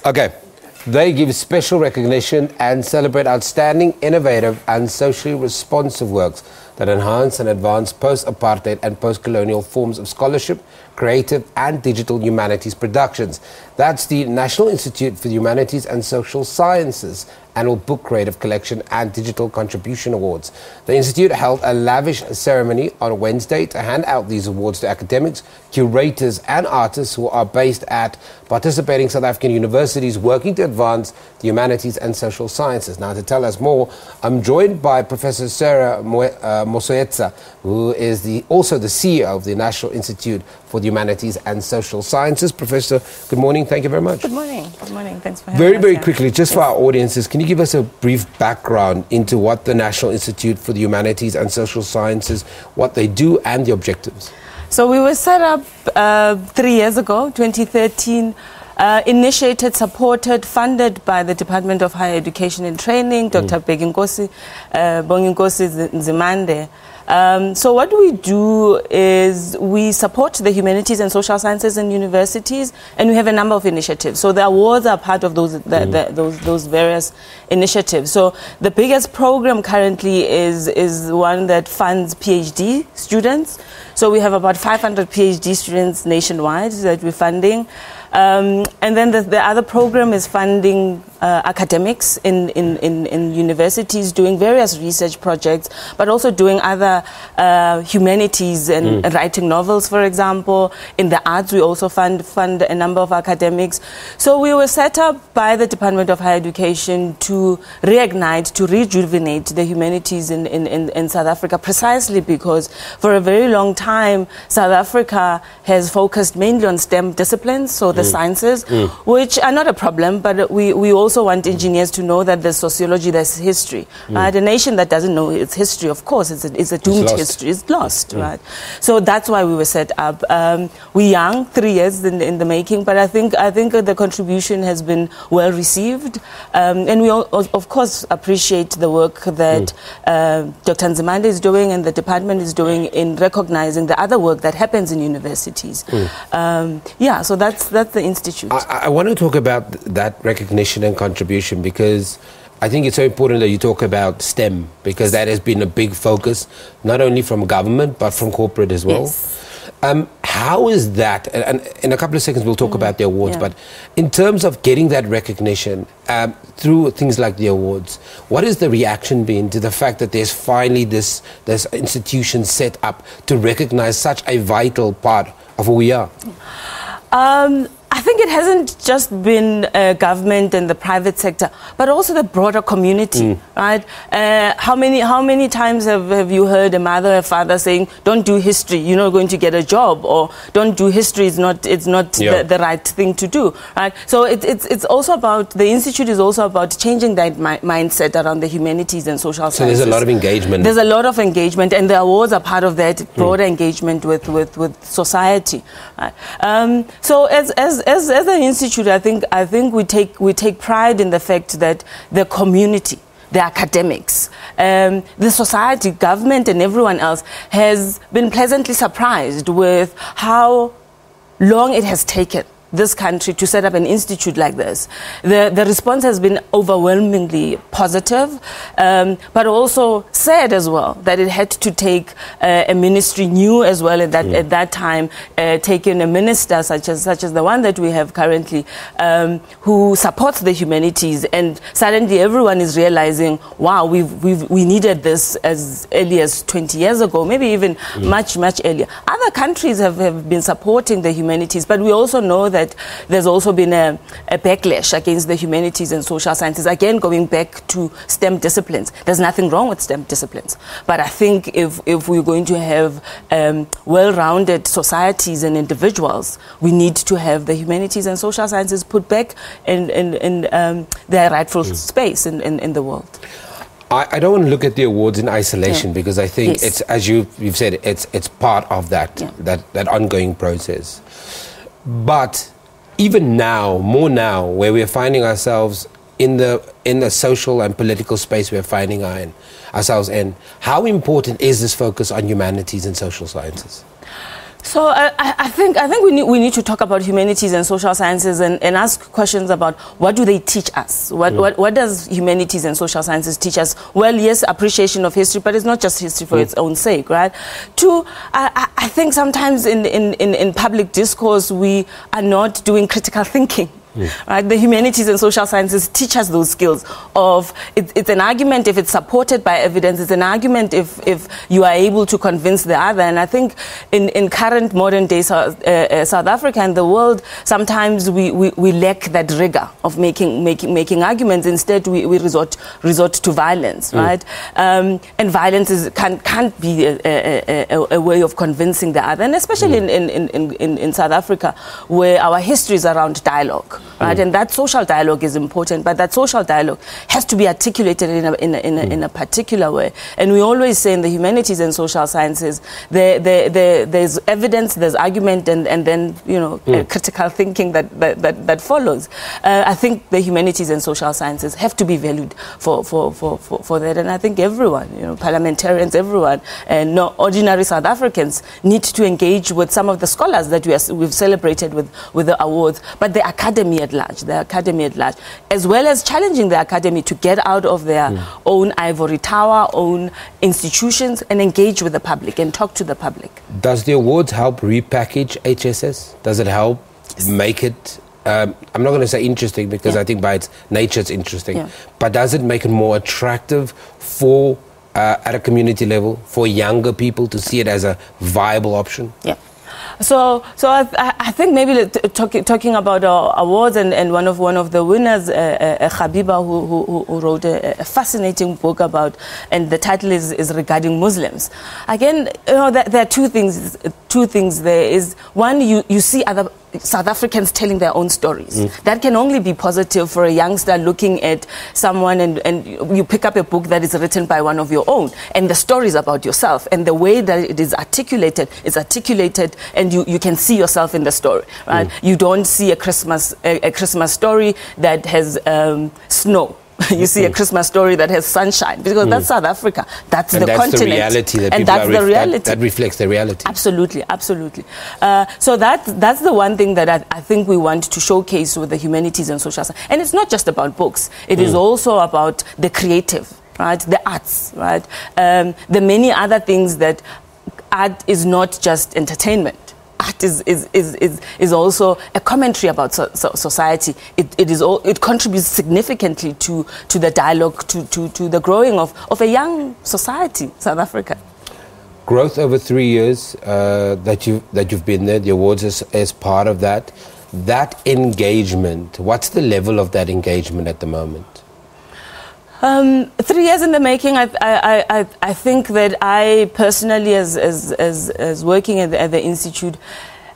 Okay, they give special recognition and celebrate outstanding, innovative and socially responsive works that enhance and advance post-apartheid and post-colonial forms of scholarship, creative and digital humanities productions. That's the National Institute for Humanities and Social Sciences Annual Book Creative Collection and Digital Contribution Awards. The Institute held a lavish ceremony on Wednesday to hand out these awards to academics, curators and artists who are based at participating South African universities working to advance the humanities and social sciences. Now, to tell us more, I'm joined by Professor Sarah Mosoetsa, who is also the CEO of the National Institute for the Humanities and Social Sciences. Professor, good morning. Thank you very much. Good morning. Good morning. Thanks for having us. Very quickly, just for our audiences, can you give us a brief background into what the National Institute for the Humanities and Social Sciences, what they do and the objectives? So we were set up 3 years ago, 2013, initiated, supported, funded by the Department of Higher Education and Training, Dr. Bonginkosi Nzimande. So what we do is we support the humanities and social sciences in universities, and we have a number of initiatives. So the awards are part of those various initiatives. So the biggest program currently is one that funds PhD students. So we have about 500 PhD students nationwide that we're funding. And then the other program is funding academics in universities doing various research projects, but also doing other humanities and writing novels, for example. In the arts, we also fund a number of academics. So we were set up by the Department of Higher Education to reignite, to rejuvenate the humanities in South Africa, precisely because for a very long time, South Africa has focused mainly on STEM disciplines, so the sciences, which are not a problem, but we also want engineers to know that there's sociology, there's history. Right? A nation that doesn't know its history, of course, it's a doomed history. It's lost, right? So that's why we were set up. We're young, 3 years in the making, but I think the contribution has been well received, and we of course appreciate the work that Dr. Nzimande is doing and the department is doing in recognizing the other work that happens in universities. Yeah, so that's the institute. I want to talk about that recognition and contribution because I think it's so important that you talk about STEM, because that has been a big focus, not only from government, but from corporate as well. Yes. How is that, and in a couple of seconds we'll talk about the awards, but in terms of getting that recognition through things like the awards, what has the reaction been to the fact that there's finally this institution set up to recognize such a vital part of who we are? I think it hasn't just been government and the private sector, but also the broader community, right? How many times have you heard a mother or father saying, "Don't do history, you're not going to get a job," or "Don't do history, it's not the right thing to do," right? So it's also about, the institute is also about changing that mindset around the humanities and social sciences. So there's a lot of engagement. There's a lot of engagement, and the awards are part of that broader engagement with society. Right? So as an institute, I think we take pride in the fact that the community, the academics, the society, government and everyone else has been pleasantly surprised with how long it has taken this country to set up an institute like this. The response has been overwhelmingly positive, but also sad as well that it had to take a ministry new as well at that time, taking a minister such as the one that we have currently, who supports the humanities, and suddenly everyone is realizing, wow, we needed this as early as 20 years ago, maybe even much earlier. Other countries have been supporting the humanities, but we also know that there's also been a backlash against the humanities and social sciences. Again, going back to STEM disciplines. There's nothing wrong with STEM disciplines. But I think if we're going to have well-rounded societies and individuals, we need to have the humanities and social sciences put back in their rightful space in the world. I don't want to look at the awards in isolation because I think it's, as you've said, it's part of that ongoing process. But even now, more now, where we're finding ourselves in the social and political space we're finding ourselves in, how important is this focus on humanities and social sciences? So I think we need to talk about humanities and social sciences and ask questions about what do they teach us? What does humanities and social sciences teach us? Well, yes, appreciation of history, but it's not just history for its own sake, right? Two, I think sometimes in public discourse we are not doing critical thinking. Right? The humanities and social sciences teach us those skills of it's an argument if it's supported by evidence, it's an argument if you are able to convince the other. And I think in current modern day South Africa and the world, sometimes we lack that rigor of making arguments. Instead we resort to violence, right? And violence can't be a way of convincing the other, and especially in South Africa, where our history is around dialogue. Right, and that social dialogue is important, but that social dialogue has to be articulated in a particular way. And we always say in the humanities and social sciences, there's evidence, there's argument, and then critical thinking that follows. I think the humanities and social sciences have to be valued for that, and I think everyone, parliamentarians, everyone, and ordinary South Africans need to engage with some of the scholars that we've celebrated with the awards, but the academy at large, as well as challenging the academy to get out of their own ivory tower, own institutions, and engage with the public and talk to the public. Does the awards help repackage HSS? Does it help make it, I'm not going to say interesting, because I think by its nature it's interesting, but does it make it more attractive for, at a community level, for younger people to see it as a viable option? Yeah. So I think maybe talking about awards and one of the winners, Habiba, who wrote a fascinating book about, and the title is regarding Muslims. Again, there are two things there. Is one, you see other South Africans telling their own stories. That can only be positive for a youngster looking at someone, and you pick up a book that is written by one of your own, and the stories about yourself, and the way that it is articulated, and you can see yourself in the story, right? You don't see a Christmas story that has snow. You see a Christmas story that has sunshine, because that's South Africa. That's the continent. The reality that and that's the reality. That reflects the reality. Absolutely, absolutely. So that's the one thing that I think we want to showcase with the humanities and social sciences. And it's not just about books. It is also about the creative, right? The arts, right? The many other things that art is not just entertainment. Art is also a commentary about society. It contributes significantly to the dialogue, to the growing of a young society, South Africa. Growth over 3 years that you've been there, the awards as part of that. That engagement, what's the level of that engagement at the moment? 3 years in the making. I think that I personally, as working at the institute,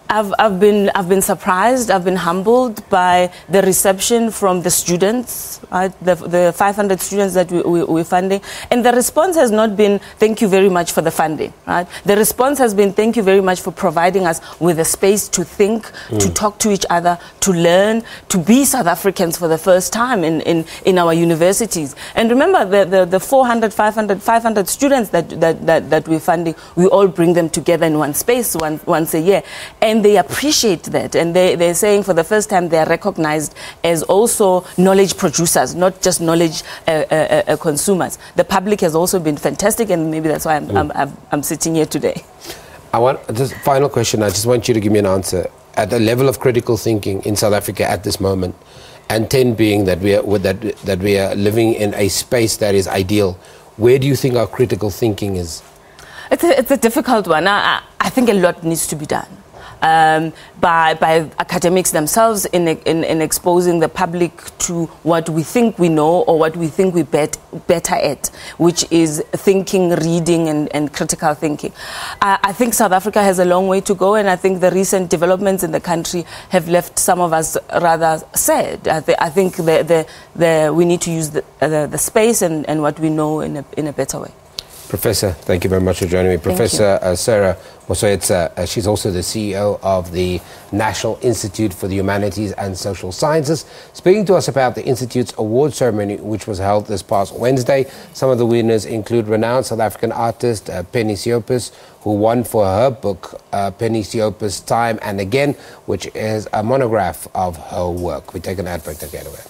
I've been surprised. I've been humbled by the reception from the students, right? The 500 students that we're funding, and the response has not been thank you very much for the funding, right? The response has been thank you very much for providing us with a space to think, to talk to each other, to learn, to be South Africans for the first time in our universities. And remember, the 400, 500 students that we're funding, we all bring them together in one space once a year. And they appreciate that, and they're saying for the first time they're recognized as also knowledge producers, not just knowledge consumers. The public has also been fantastic, and maybe that's why I'm sitting here today. Just final question. I just want you to give me an answer. At the level of critical thinking in South Africa at this moment, and 10 being that we are living in a space that is ideal, where do you think our critical thinking is? It's a difficult one. I think a lot needs to be done. By academics themselves in exposing the public to what we think we know or what we think we're better at, which is thinking, reading, and critical thinking. I think South Africa has a long way to go, and I think the recent developments in the country have left some of us rather sad. I think we need to use the space and what we know in a better way. Professor, thank you very much for joining me. Professor Sarah Mosoetsa, she's also the CEO of the National Institute for the Humanities and Social Sciences, speaking to us about the Institute's award ceremony, which was held this past Wednesday. Some of the winners include renowned South African artist Penny Siopis, who won for her book, Penny Siopis' Time and Again, which is a monograph of her work. We take an ad break to get away.